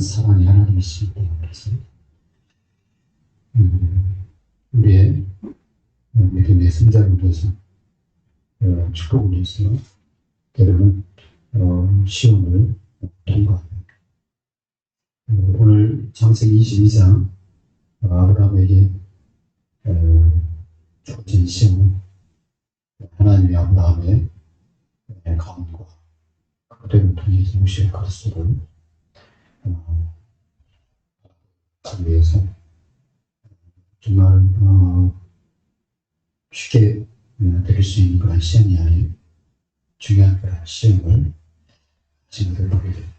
사랑이 하나님이십니다. 그래서 우리의 믿음의 성장을 위해서 축복을 위해서 여러분 시험을 통과합니다. 오늘 창세기 22장 아브라함에게 주어진 시험은 하나님이 아브라함의 가문과 그들을 통해서 모시의 가르침을 하기 위해서 정말 쉽게 드릴 수 있는 그런 시험이 아닌 중요한 그런 시험을 지금들 보게 됩니다.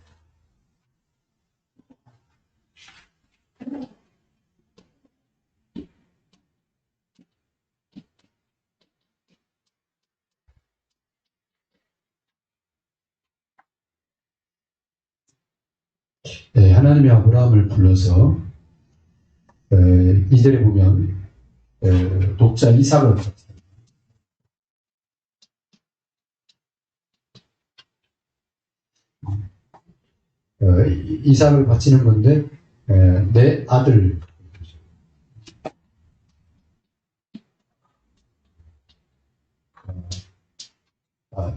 네, 하나님이 아브라함을 불러서 2절에 보면 독자 이삭을 이삭을 바치는 건데 내 아들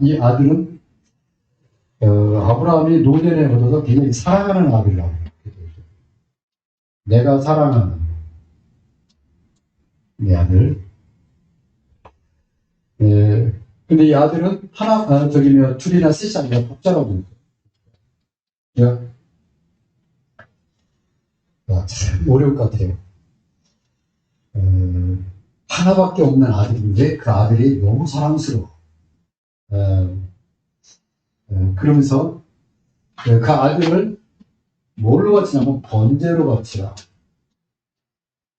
이 아들은 아브라함이 노년에 얻어서 굉장히 사랑하는 아들이라고 내가 사랑하는 내 아들. 근데 이 아들은 둘이나 셋이 아니라 독자라고 해요. 참 어려울 것 같아요. 하나밖에 없는 아들인데 그 아들이 너무 사랑스러워. 그러면서 그 아들을 뭘로 바치냐면 번제로 바치라.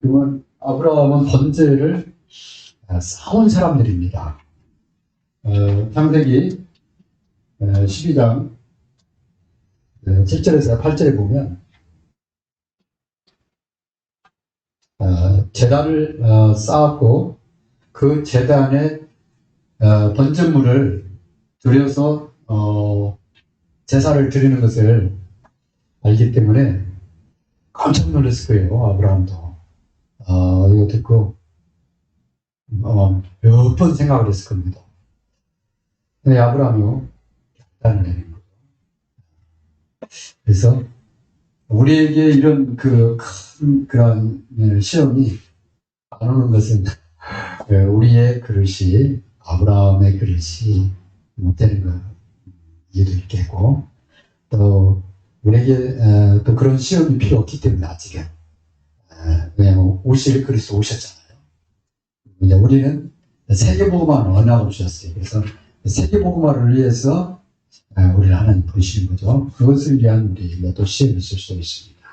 그러면 아브라함은 번제를 쌓은 사람들입니다. 창세기 12장 7절에서 8절에 보면 제단을 쌓았고 그 제단에 번제물을 드려서 제사를 드리는 것을 알기 때문에 깜짝 놀랐을 거예요. 아브라함도 이거 듣고 몇 번 생각을 했을 겁니다. 근데 아브라함이 결단을 내린 거죠. 그래서 우리에게 이런 그런 시험이 안 오는 것은 우리의 그릇이 아브라함의 그릇이 못 되는 거 이해도 있겠고 또 우리에게 또 그런 시험이 필요 없기 때문에 아직은 왜냐하면 오실 그리스도 오셨잖아요. 이제 우리는 세계복음화는 언약을 주셨어요. 그래서 세계복음화를 위해서 우리를 하나님 부르시는 거죠. 그것을 위한 우리가 또 시험이 있을 수도 있습니다.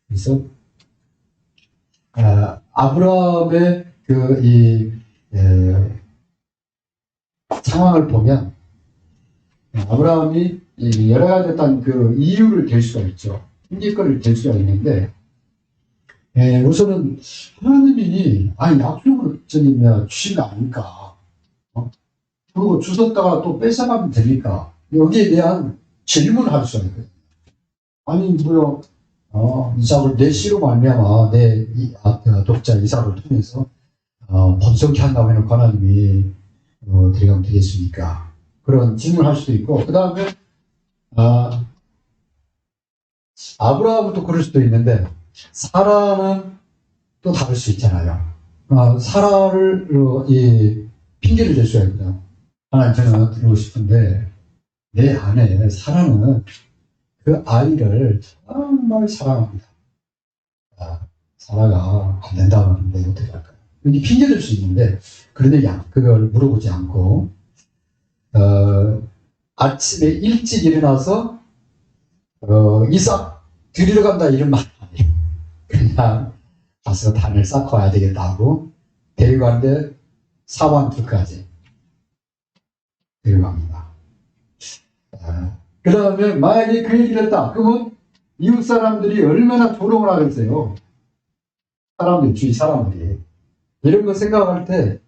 그래서 아브라함의 상황을 보면 아브라함이 여러 가지 어떤 이유를 댈 수가 있죠. 핑계거리를 댈 수가 있는데 우선은 하나님이 약속을 주신 거 아닐까? 그리고 주셨다가 또 뺏어가면 되니까 여기에 대한 질문을 할 수가 있거든요. 아니 뭐요? 이삭을 내 씨로 말미암아 내 독자 이삭을 통해서 번성케 한다고 해놓고 하나님이 들어가면 되겠습니까? 그런 질문을 할 수도 있고 그 다음에 아브라함은 또 그럴 수도 있는데 사라는 또 다를 수 있잖아요. 사라를 핑계를 댈 수가 있거든요. 하나님 저는 드리고 싶은데 내 아내 사라는 그 아이를 정말 사랑합니다. 사라가 안 된다고 하는데 어떻게 할까요? 여기 핑계 댈 수 있는데 그런데 그걸 물어보지 않고 아침에 일찍 일어나서 이삭 드리러 간다 이런 말 아니에요. 그냥 가서 단을 쌓고 와야 되겠다 하고 데리고 가는데 사완풀까지 데리고 갑니다. 그 다음에 만약에 그 얘기를 했다. 그러면 이웃 사람들이 얼마나 조롱을 하겠어요. 주위 사람들이. 이런 거 생각할 때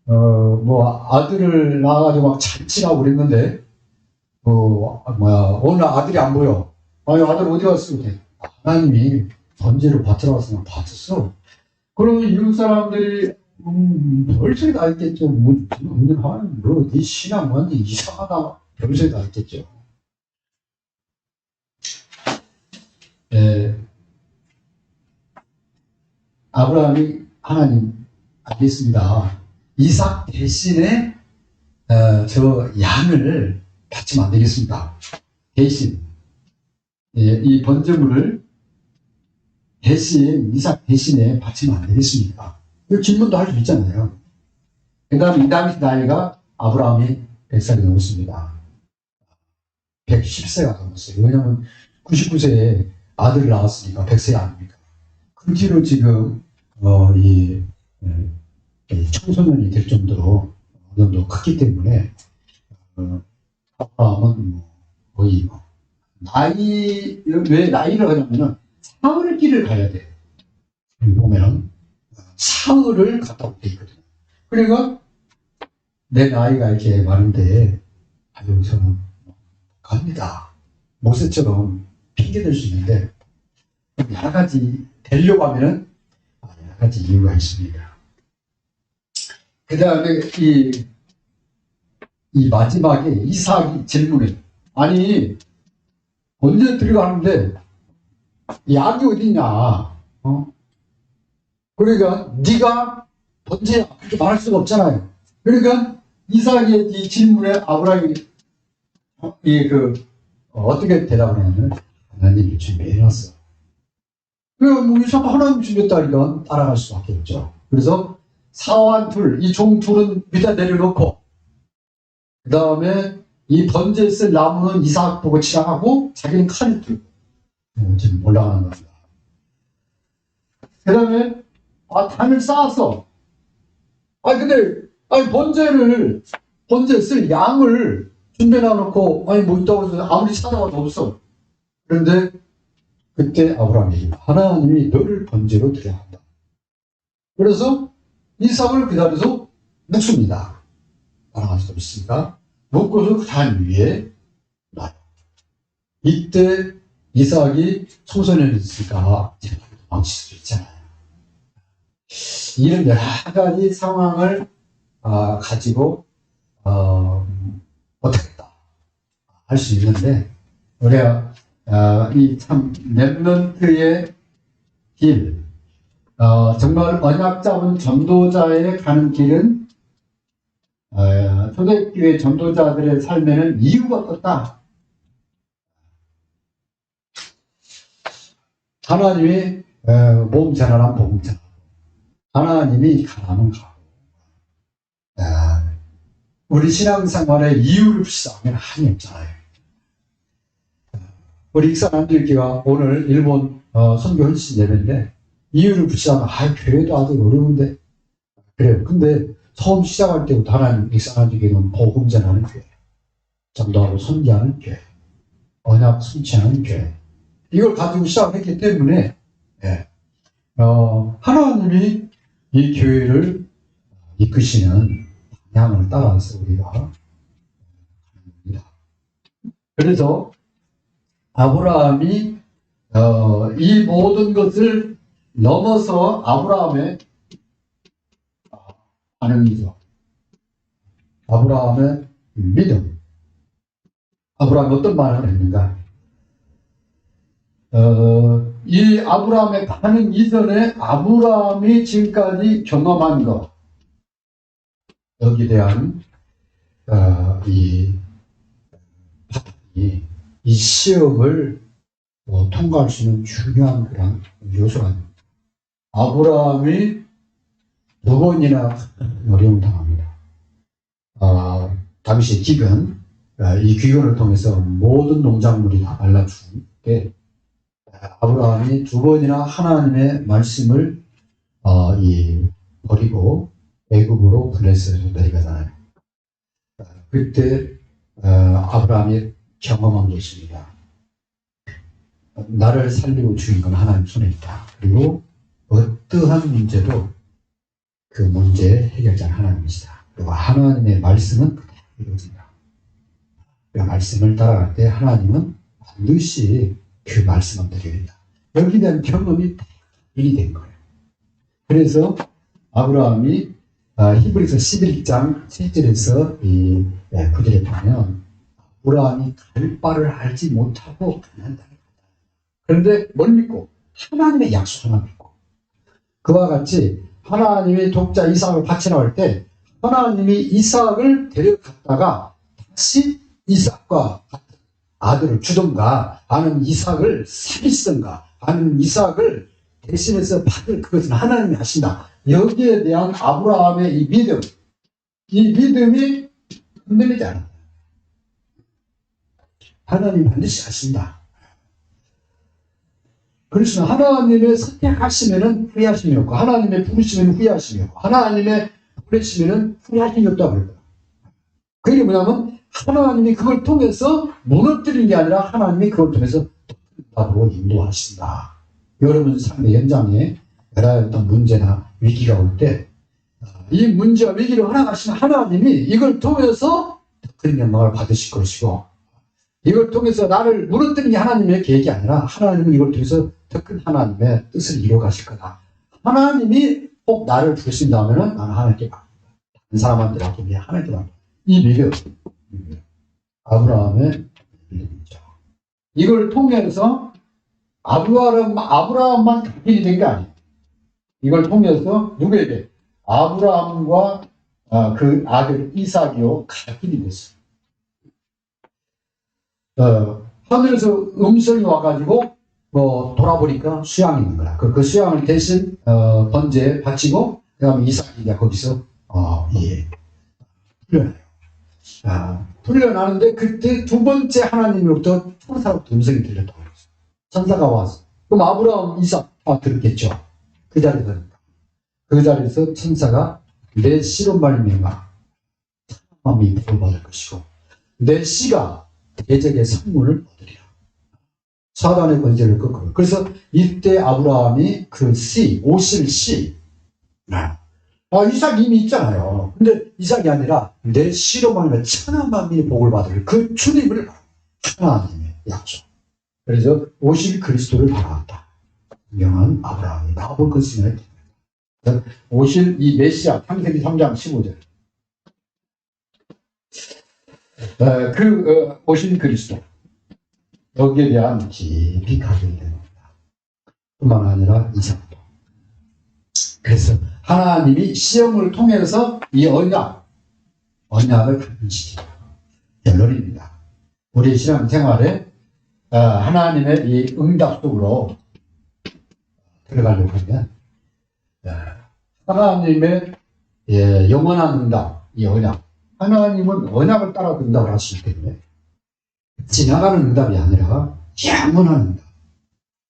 아들을 낳아가지고 막 잔치라고 그랬는데 오늘 아들이 안 보여. 아니, 아들 어디 갔어? 하나님이 번제를 받으러 왔으면 받았어. 그러면 이웃 사람들이, 별소리 다 있겠죠. 네 신앙 완전 이상하다. 별소리 다 있겠죠. 아브라함이 하나님, 알겠습니다. 이삭 대신에 저 양을 바치면 안 되겠습니다. 대신 이 번제물을 대신 이삭 대신에 바치면 안 되겠습니까? 이 질문도 할 수 있잖아요. 그 다음에 이 당시 나이가 아브라함이 100살이 넘었습니다. 110세가 넘었어요. 왜냐하면 99세에 아들을 낳았으니까 100세 아닙니까? 그 뒤로 지금 이 청소년이 될 정도로 어느 정도 컸기 때문에 아브라함은 거의 왜 나이를 하냐면은 사흘 길을 가야 돼. 보면은 사흘을 갔다 올 때 있거든요. 그러니까 내 나이가 이렇게 많은데 아유 저는 갑니다. 모세처럼 핑계댈 수 있는데 여러 가지 되려고 하면은 여러 가지 이유가 있습니다. 그 다음에 이 마지막에 이삭이 질문해. 아니 언제 들어가는데 약이 어딨냐? 그러니까 네가 번제야 그렇게 말할 수가 없잖아요. 그러니까 이삭의 이 질문에 아브라함이 어떻게 대답을 하냐면 하나님이 준비해놨어. 뭐 이삭 하나님 준비했다니까 따라갈 수밖에 없죠. 그래서 사환 둘, 이 종 둘은 밑에 내려놓고 그 다음에 이 번제에 쓸 나무는 이삭 보고 치장하고 자기는 칼을 들고 지금 올라가는 겁니다. 그 다음에 단을 쌓았어. 근데 번제에 쓸 양을 준비해놔놓고 뭐 있다고 해서 아무리 찾아봐도 없어. 그런데 그때 아브라함이 하나님이 너를 번제로 드려야 한다. 그래서 이삭을 그 자리에서 묶습니다. 따라갈 수 없으니까 묶어서 그 단 위에 놔요. 이때 이삭이 청소년이니까 도망칠 수 있잖아요. 이런 여러 가지 상황을 가지고 어떻겠다 할 수 있는데 우리가 이 참 렘넌트의 길, 정말 언약 잡은 전도자의 가는 길은 초대교회 전도자들의 삶에는 이유가 없다. 하나님이 몸자라는 몸자, 하나님이 가라면 가고, 우리 신앙생활에 이유를 불쌍하면 한이 없잖아요. 우리 익산한들교가 오늘 일본 선교 헌신 예배인데 이유를 붙이자면 교회도 아직 어려운데 그래요. 근데 처음 시작할 때부터 하나님 익산한들교는 복음 전하는 교회, 전도하고 선교하는 교회, 언약 성취하는 교회, 이걸 가지고 시작했기 때문에 하나님이 이 교회를 이끄시는 방향을 따라서 우리가 합니다. 그래서 아브라함이 이 모든 것을 넘어서 아브라함의 반응이죠. 아브라함의 믿음. 아브라함이 어떤 반응을 했는가? 이 아브라함의 반응 이전에 아브라함이 지금까지 경험한 것, 여기에 대한 이 시험을 통과할 수 있는 중요한 그런 요소가 됩니다. 아브라함이 두 번이나 어려움 당합니다. 당시 기근, 이 기근을 통해서 모든 농작물이 다 말라 죽을 때 아브라함이 두 번이나 하나님의 말씀을 버리고 애굽으로 블레셋으로 내려가잖아요. 그때 아브라함이 경험한 게 있습니다. 나를 살리고 죽인 건 하나님 손에 있다. 그리고 어떠한 문제도 그 문제의 해결자는 하나님이시다. 그리고 하나님의 말씀은 그대로 이루어진다. 그 말씀을 따라갈 때 하나님은 반드시 그 말씀을 드립니다. 여기에 대한 경험이 일이 된 거예요. 그래서 아브라함이 히브리서 11장 7절에서 이 9절에 보면 아브라함이 갈 바를 알지 못하고 가난한 땅에 갔다. 그런데 뭘 믿고? 하나님의 약속 하나 믿고. 그와 같이 하나님의 독자 이삭을 바치라고 할 때 하나님이 이삭을 데려갔다가 다시 이삭과 같은 아들을 주던가 아는 이삭을 사귀던가 아는 이삭을 대신해서 받을 그것은 하나님이 하신다. 여기에 대한 아브라함의 이 믿음이 흔들리지 않아요. 하나님 반드시 하신다. 그래서 하나님의 선택하시면은 후회하심이 없고 하나님의 부르시면 후회하심이 없고 하나님의 보내시면은 후회하심이 없다고 그래요. 그게 뭐냐면 하나님이 그걸 통해서 무너뜨리는 게 아니라 하나님이 그걸 통해서 답으로 인도하신다. 여러분 삶의 현장에 여러 어떤 문제나 위기가 올 때 이 문제와 위기를 허락하시는 하나님이 이걸 통해서 큰 영광을 받으실 것이고 이걸 통해서 나를 무너뜨리는 게 하나님의 계획이 아니라 하나님은 이걸 통해서 더 큰 하나님의 뜻을 이루어 가실 거다. 하나님이 꼭 나를 부르신다면 나는 하나님께 맡긴다. 다른 사람한테 맡기면 하나님께 맡긴다. 이 믿음. 아브라함의 믿음이죠. 이걸 통해서 아브라함만 각인이 된 게 아니에요. 이걸 통해서 누구에게? 아브라함과 그 아들 이삭이요 각인이 됐어요. 하늘에서 음성이 와가지고 돌아보니까 수양이 있는 거야. 그 수양을 대신 번제에 바치고 그다음에 이삭이 거기서 풀려나요. 풀려나는데 그때 두 번째 하나님으로부터 천사로부터 음성이 들렸다고 그랬어요. 천사가 와서 그럼 아브라함 이삭 들었겠죠. 그 자리에서 천사가 내 씨로 말미암아 사람이 복을 받을 것이고 내 씨가 대적의 상문을 얻으리라. 사단의 권세를 꺾고. 그래서 이때 아브라함이 그 씨, 오실 씨. 이삭이 이미 있잖아요. 근데 이삭이 아니라 내 씨로 말미암아 천하 만민이 복을 받을 그 주님을 하나님의 약속. 그래서 오실 그리스도를 바라왔다. 명한 아브라함이 나올 것이냐. 오실 이 메시아 창세기 3장 15절. 오실 그리스도. 여기에 대한 깊이 각인이 됩니다. 뿐만 아니라 이삭도. 그래서 하나님이 시험을 통해서 이 언약을 가르치시죠. 결론입니다. 우리 신앙생활에 하나님의 이 응답 속으로 들어가려고 하면 하나님의 영원한 응답, 이 언약. 하나님은 언약을 따라 응답을 하시기 때문에 지나가는 응답이 아니라 영원한 응답.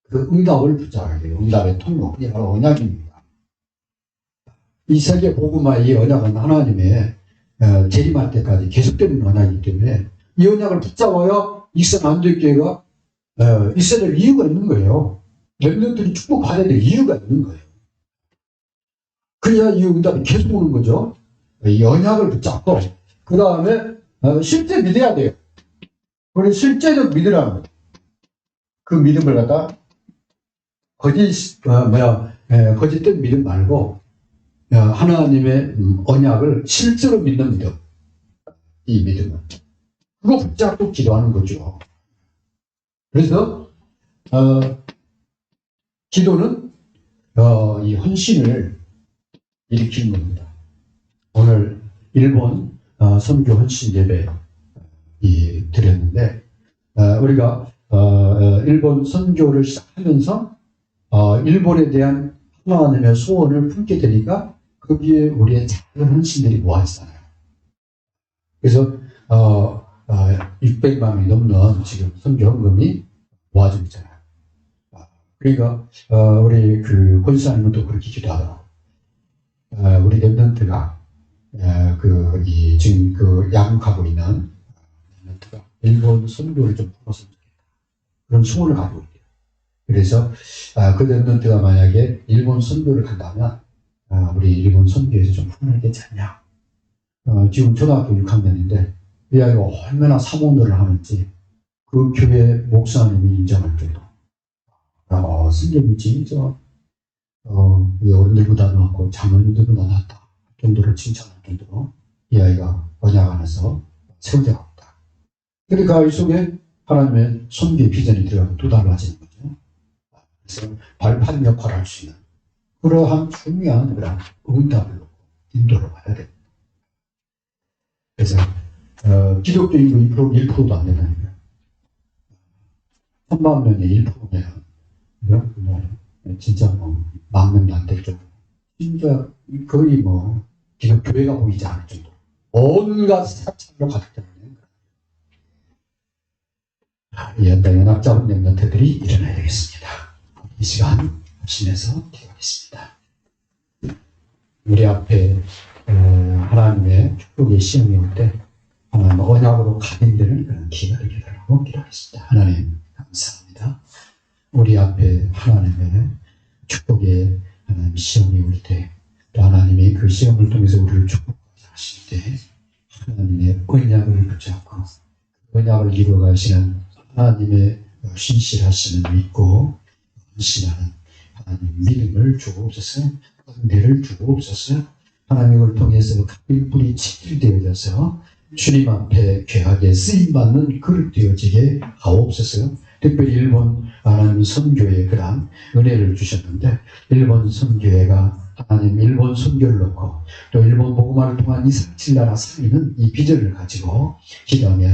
그 응답을 붙잡아야 돼요. 응답의 통로. 그게 바로 언약입니다. 이 세계 복음화의 이 언약은 하나님의 재림할 때까지 계속되는 언약이기 때문에 이 언약을 붙잡아야 익선 안되교회가 있어야 될 이유가 있는 거예요. 렘넌트들이 축복받아야 될 이유가 있는 거예요. 그래야 이 응답이 계속 오는 거죠. 이 언약을 붙잡고 그 다음에 실제 믿어야 돼요. 우리 실제적 믿으라는 거예요. 그 믿음을 갖다 거짓된 믿음 말고 하나님의 언약을 실제로 믿는 믿음. 이 믿음은 그거 붙잡고 기도하는 거죠. 그래서 기도는 이 헌신을 일으키는 겁니다. 오늘 일본 선교 헌신 예배 드렸는데 우리가 일본 선교를 시작하면서 일본에 대한 하나님의 소원을 품게 되니까 거기에 우리의 작은 헌신들이 모아있잖아요. 그래서 600만 원이 넘는 지금 선교 헌금이 모아지고 있잖아요. 그러니까 우리 그 권사님은 또 그렇게 기도하더라고요. 우리 렘넌트가 지금 양육하고 있는 렘넌트가 일본 선교를 좀 풀었으면 좋겠다. 그런 소원을 가지고 있대요. 그래서 그 렘넌트가 만약에 일본 선교를 간다면 우리 일본 선교에서 좀 풀어야 되지 않냐. 지금 초등학교 6학년인데 이 아이가 얼마나 사모들을 하는지 그 교회 목사님이 인정할 정도. 선생님이 진짜 이 어른들보다도 낫고 장로님들보다 낫다 정도로 칭찬할 정도로 이 아이가 언약 안에서 세워져 있다. 그러니까 이 속에 하나님의 선교의 비전이 들어가고 또 달라지는 거죠. 그래서 발판 역할을 할 수 있는 그러한 중요한 그런 응답을 인도를 봐야 됩니다. 그래서 기독교 인구 1%도 안 되는 3만 명의 1%면 진짜 뭐 만명도 안 될 정도. 진짜 거의 뭐 지금 교회가 보이지 않을 정도. 온갖 사찰로 가득 때문에 이 현대 연합자원 렘넌트들이 일어나야 되겠습니다. 이 시간 합심해서 기도하겠습니다. 우리 앞에 하나님의 축복의 시험이 올 때 하나님 언약으로 각인되는 그런 기회가 되게 달라고 기도하겠습니다. 하나님 감사합니다. 우리 앞에 하나님의 축복의 하나님 시험이 올 때 또 하나님이 그 시험을 통해서 우리를 축복하실 때 하나님의 언약을 붙잡고 언약을 이루어가시는 하나님의 신실하심을 믿고 신하는 하나님 믿음을 주옵소서, 은혜를 주옵소서. 하나님을 통해서 그 뿌리 칠되어져서 주님 앞에 귀하게 쓰임받는 그릇 되어지게 하옵소서. 특별히 일본 하나님 선교에 그런 은혜를 주셨는데 일본 선교회가 하나님 일본 선교를 놓고 또 일본 복음화를 통한 이스라엘 살리는 이 비전을 가지고 기도하며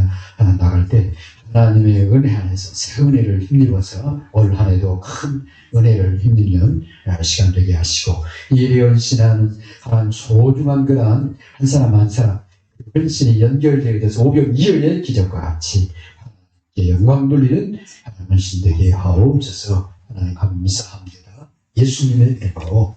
나갈 때 하나님의 은혜 안에서 새 은혜를 힘입어서 올 한 해도 큰 은혜를 힘입는 시간 되게 하시고 이에 헌신하는 하나님 소중한 그러한 한 사람 한 사람 헌신이 연결되게 돼서 오병이어의 기적과 같이 영광 돌리는 하나님 헌신 되게 하옵소서. 하나님 감사합니다. 예수님의 이름으로